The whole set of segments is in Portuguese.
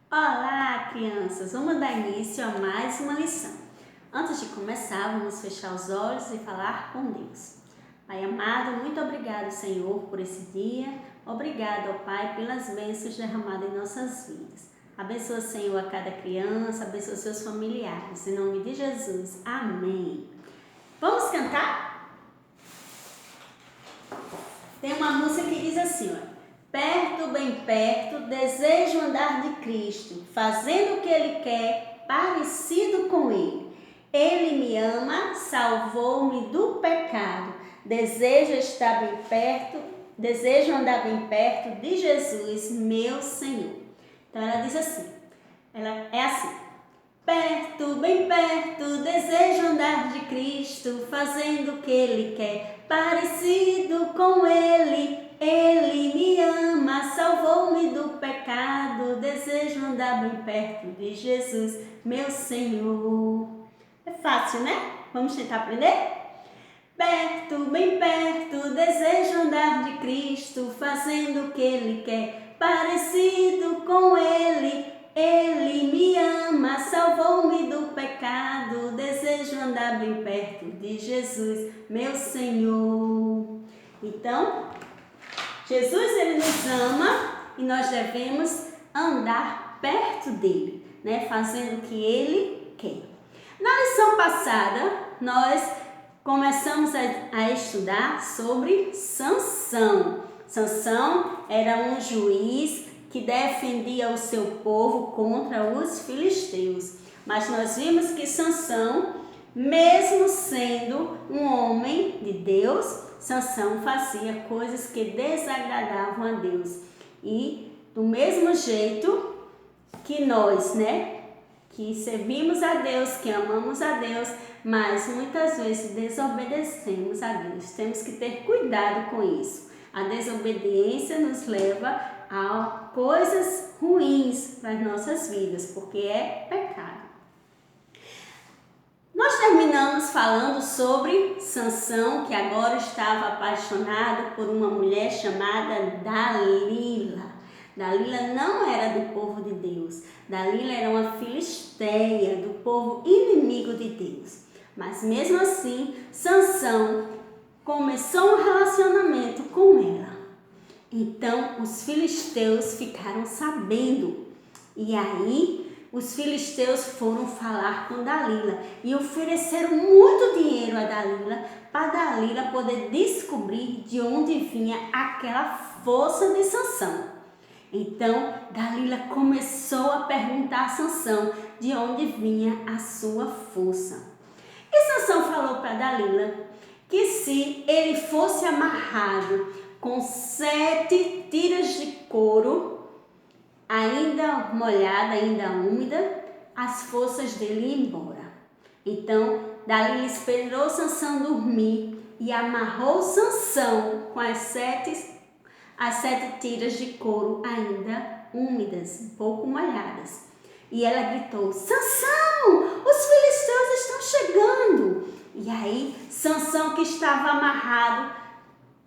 Olá, crianças! Vamos dar início a mais uma lição. Antes de começar, vamos fechar os olhos e falar com Deus. Pai amado, muito obrigado, Senhor, por esse dia. Obrigado, ó Pai, pelas bênçãos derramadas em nossas vidas. Abençoa, Senhor, a cada criança, abençoa seus familiares. Em nome de Jesus. Amém. Vamos cantar? Tem uma música que diz assim, ó. Perto, bem perto, desejo andar de Cristo, fazendo o que Ele quer, parecido com Ele. Ele me ama, salvou-me do pecado. Desejo andar bem perto de Jesus, meu Senhor. Então ela diz assim, ela é assim. Perto, bem perto, desejo andar de Cristo, fazendo o que Ele quer, parecido com Ele. Ele me ama, salvou-me do pecado, desejo andar bem perto de Jesus, meu Senhor. É fácil, né? Vamos tentar aprender? Perto, bem perto, desejo andar de Cristo, fazendo o que Ele quer, parecido com Ele. Ele me ama, salvou-me do pecado, desejo andar bem perto de Jesus, meu Senhor. Então, Jesus, Ele nos ama e nós devemos andar perto dEle, né? Fazendo o que Ele quer. Na lição passada, nós começamos a estudar sobre Sansão. Sansão era um juiz que defendia o seu povo contra os filisteus. Mas nós vimos que Sansão, mesmo sendo um homem de Deus, Sansão fazia coisas que desagradavam a Deus. E do mesmo jeito que nós, né, que servimos a Deus, que amamos a Deus, mas muitas vezes desobedecemos a Deus. Temos que ter cuidado com isso. A desobediência nos leva a coisas ruins para as nossas vidas, porque é pecado. Nós terminamos falando sobre Sansão, que agora estava apaixonado por uma mulher chamada Dalila. Dalila não era do povo de Deus. Dalila era uma filisteia, do povo inimigo de Deus. Mas mesmo assim, Sansão começou um relacionamento com ela. Então, os filisteus ficaram sabendo. E aí, os filisteus foram falar com Dalila e ofereceram muito dinheiro a Dalila para Dalila poder descobrir de onde vinha aquela força de Sansão. Então, Dalila começou a perguntar a Sansão de onde vinha a sua força. E Sansão falou para Dalila que se ele fosse amarrado com 7 tiras de couro, ainda molhada, ainda úmida, as forças dele iam embora. Então, Dalila esperou Sansão dormir e amarrou Sansão com as sete tiras de couro ainda úmidas, um pouco molhadas. E ela gritou, Sansão, os filisteus estão chegando. E aí, Sansão, que estava amarrado,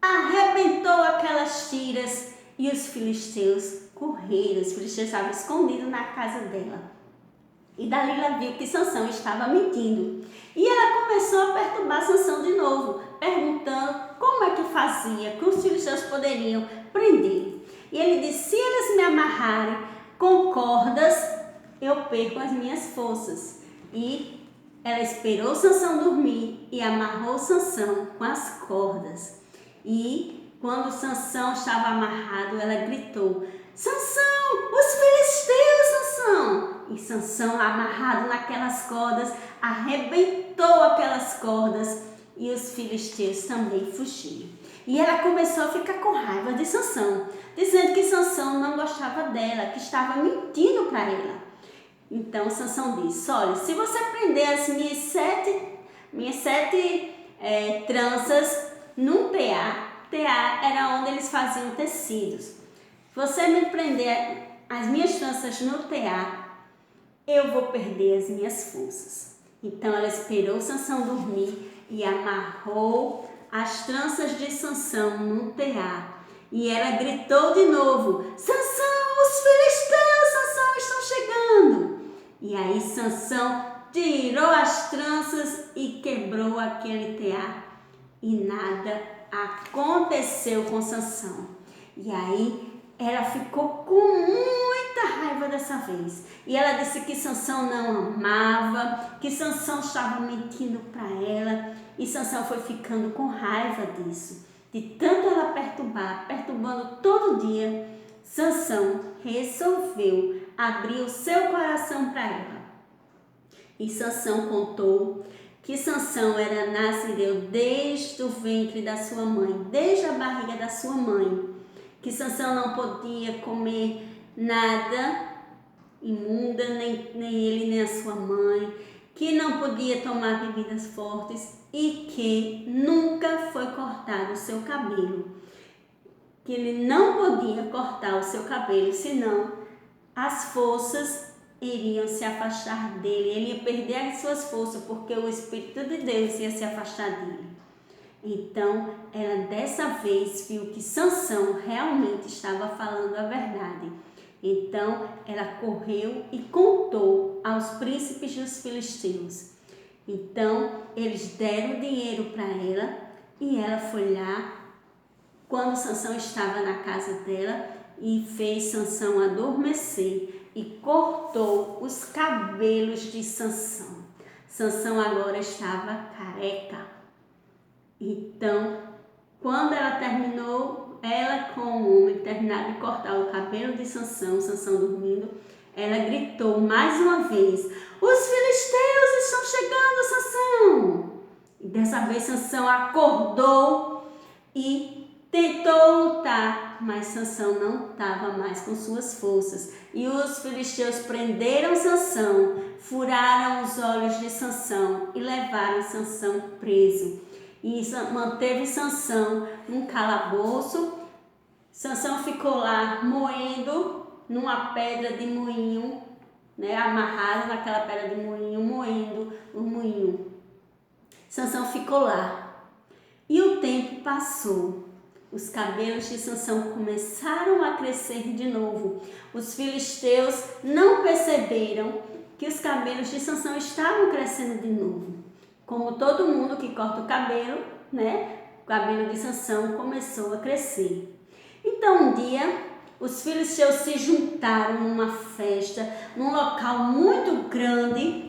arrebentou aquelas tiras e os filisteus correram. Os filisteus estavam escondidos na casa dela. E Dalila viu que Sansão estava mentindo. E ela começou a perturbar Sansão de novo, perguntando como é que fazia, que os filisteus poderiam prender. E ele disse, se eles me amarrarem com cordas, eu perco as minhas forças. E ela esperou Sansão dormir e amarrou Sansão com as cordas. E quando Sansão estava amarrado, ela gritou, Sansão, os filisteus, Sansão! E Sansão, amarrado naquelas cordas, arrebentou aquelas cordas e os filisteus também fugiram. E ela começou a ficar com raiva de Sansão, dizendo que Sansão não gostava dela, que estava mentindo para ela. Então Sansão disse, olha, se você prender as minhas sete tranças num tear era onde eles faziam tecidos. Você me prender as minhas tranças no tear, eu vou perder as minhas forças. Então ela esperou Sansão dormir e amarrou as tranças de Sansão no tear. E ela gritou de novo, Sansão, os filisteus, Sansão, estão aí Sansão tirou as tranças e quebrou aquele tear. E nada aconteceu com Sansão. E aí ela ficou com muita raiva dessa vez. E ela disse que Sansão não amava, que Sansão estava mentindo para ela. E Sansão foi ficando com raiva disso. De tanto ela perturbando todo dia, Sansão resolveu abrir o seu coração para ela. E Sansão contou que Sansão era nazireu desde o ventre da sua mãe, desde a barriga da sua mãe. Que Sansão não podia comer nada imunda, nem ele nem a sua mãe, que não podia tomar bebidas fortes e que nunca foi cortado o seu cabelo. Que ele não podia cortar o seu cabelo, senão as forças iriam se afastar dele, ele ia perder as suas forças, porque o Espírito de Deus ia se afastar dele. Então, ela dessa vez viu que Sansão realmente estava falando a verdade. Então, ela correu e contou aos príncipes dos filisteus. Então, eles deram dinheiro para ela e ela foi lá quando Sansão estava na casa dela e fez Sansão adormecer e cortou os cabelos de Sansão. Sansão agora estava careca. Então, quando ela terminou, ela com o homem terminaram de cortar o cabelo de Sansão, Sansão dormindo, ela gritou mais uma vez: os filisteus estão chegando, Sansão! E dessa vez Sansão acordou e tentou lutar, mas Sansão não estava mais com suas forças. E os filisteus prenderam Sansão, furaram os olhos de Sansão e levaram Sansão preso. E manteve Sansão num calabouço. Sansão ficou lá moendo numa pedra de moinho, amarrado naquela pedra de moinho, moendo o moinho. Sansão ficou lá. E o tempo passou. Os cabelos de Sansão começaram a crescer de novo. Os filisteus não perceberam que os cabelos de Sansão estavam crescendo de novo. Como todo mundo que corta o cabelo, o cabelo de Sansão começou a crescer. Então um dia, os filisteus se juntaram numa festa, num local muito grande,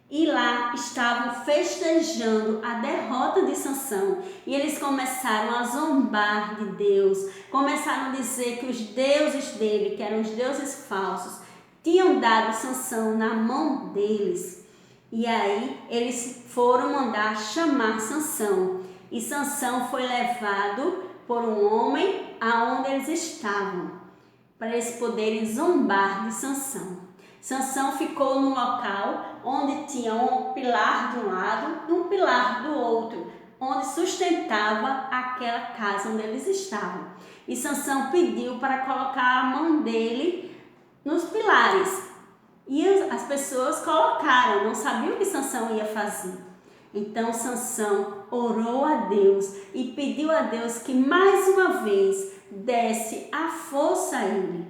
e lá estavam festejando a derrota de Sansão. E eles começaram a zombar de Deus, começaram a dizer que os deuses dele, que eram os deuses falsos, tinham dado Sansão na mão deles. E aí eles foram mandar chamar Sansão. E Sansão foi levado por um homem aonde eles estavam, para eles poderem zombar de Sansão. Sansão ficou num local onde tinha um pilar de um lado e um pilar do outro, onde sustentava aquela casa onde eles estavam. E Sansão pediu para colocar a mão dele nos pilares. E as pessoas colocaram, não sabiam o que Sansão ia fazer. Então Sansão orou a Deus e pediu a Deus que mais uma vez desse a força a ele.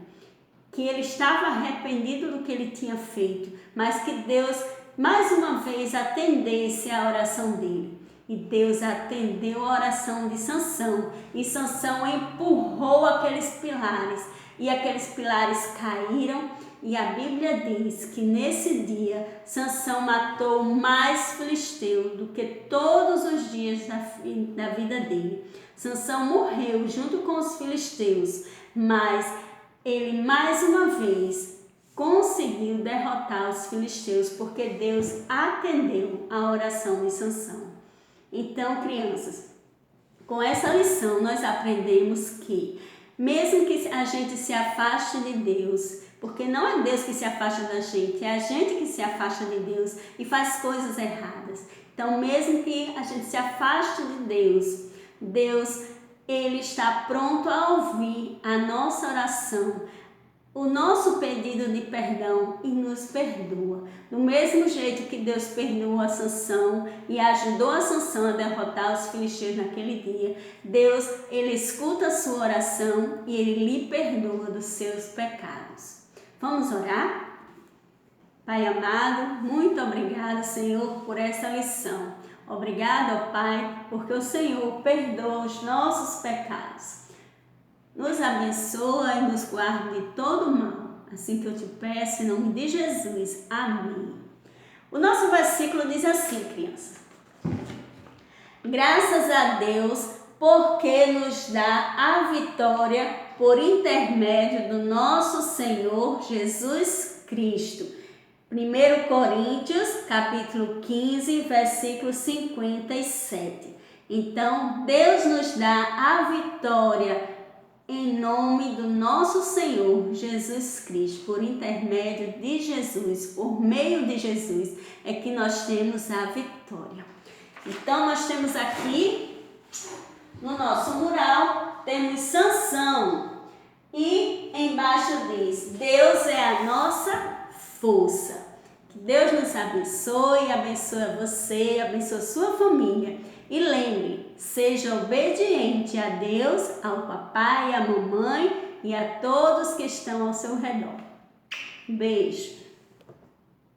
Que ele estava arrependido do que ele tinha feito, mas que Deus mais uma vez atendesse a oração dele. E Deus atendeu a oração de Sansão. E Sansão empurrou aqueles pilares. E aqueles pilares caíram. E a Bíblia diz que nesse dia Sansão matou mais filisteu do que todos os dias da vida dele. Sansão morreu junto com os filisteus, mas ele mais uma vez conseguiu derrotar os filisteus porque Deus atendeu a oração de Sansão. Então, crianças, com essa lição nós aprendemos que mesmo que a gente se afaste de Deus, porque não é Deus que se afasta da gente, é a gente que se afasta de Deus e faz coisas erradas. Então, mesmo que a gente se afaste de Deus, Ele está pronto a ouvir a nossa oração, o nosso pedido de perdão e nos perdoa. Do mesmo jeito que Deus perdoou a Sansão e ajudou a Sansão a derrotar os filisteus naquele dia, Deus, Ele escuta a sua oração e Ele lhe perdoa dos seus pecados. Vamos orar? Pai amado, muito obrigado, Senhor, por essa lição. Obrigado, ó Pai, porque o Senhor perdoa os nossos pecados. Nos abençoa e nos guarda de todo mal. Assim que eu te peço, em nome de Jesus. Amém. O nosso versículo diz assim, criança. Graças a Deus, porque nos dá a vitória por intermédio do nosso Senhor Jesus Cristo. 1 Coríntios, capítulo 15, versículo 57. Então, Deus nos dá a vitória em nome do nosso Senhor Jesus Cristo, por intermédio de Jesus, por meio de Jesus, é que nós temos a vitória. Então, nós temos aqui, no nosso mural, temos Sansão. E embaixo diz, Deus é a nossa força. Que Deus nos abençoe, abençoe você, abençoe sua família. E lembre, seja obediente a Deus, ao papai, à mamãe e a todos que estão ao seu redor. Beijo.